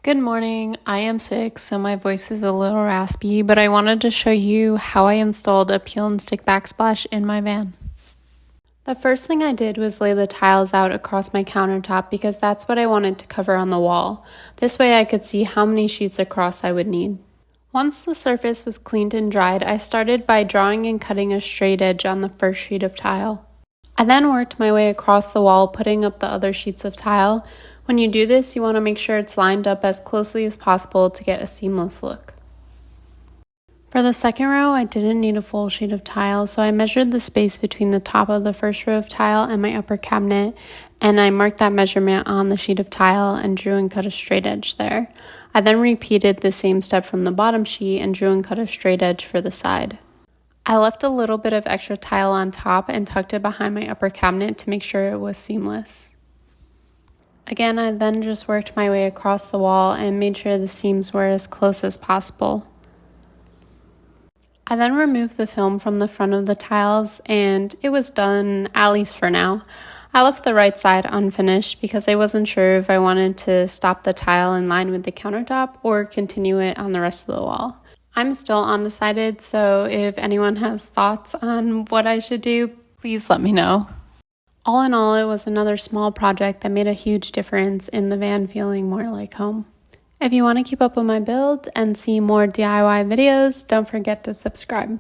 Good morning. I am sick, so my voice is a little raspy, but I wanted to show you how I installed a peel and stick backsplash in my van. The first thing I did was lay the tiles out across my countertop because that's what I wanted to cover on the wall. This way I could see how many sheets across I would need. Once the surface was cleaned and dried, I started by drawing and cutting a straight edge on the first sheet of tile. I then worked my way across the wall, putting up the other sheets of tile. When you do this, you want to make sure it's lined up as closely as possible to get a seamless look. For the second row, I didn't need a full sheet of tile, so I measured the space between the top of the first row of tile and my upper cabinet, and I marked that measurement on the sheet of tile and drew and cut a straight edge there. I then repeated the same step from the bottom sheet and drew and cut a straight edge for the side. I left a little bit of extra tile on top and tucked it behind my upper cabinet to make sure it was seamless. Again, I then just worked my way across the wall and made sure the seams were as close as possible. I then removed the film from the front of the tiles and it was done, at least for now. I left the right side unfinished because I wasn't sure if I wanted to stop the tile in line with the countertop or continue it on the rest of the wall. I'm still undecided, so if anyone has thoughts on what I should do, please let me know. All in all, it was another small project that made a huge difference in the van feeling more like home. If you want to keep up with my build and see more DIY videos, don't forget to subscribe.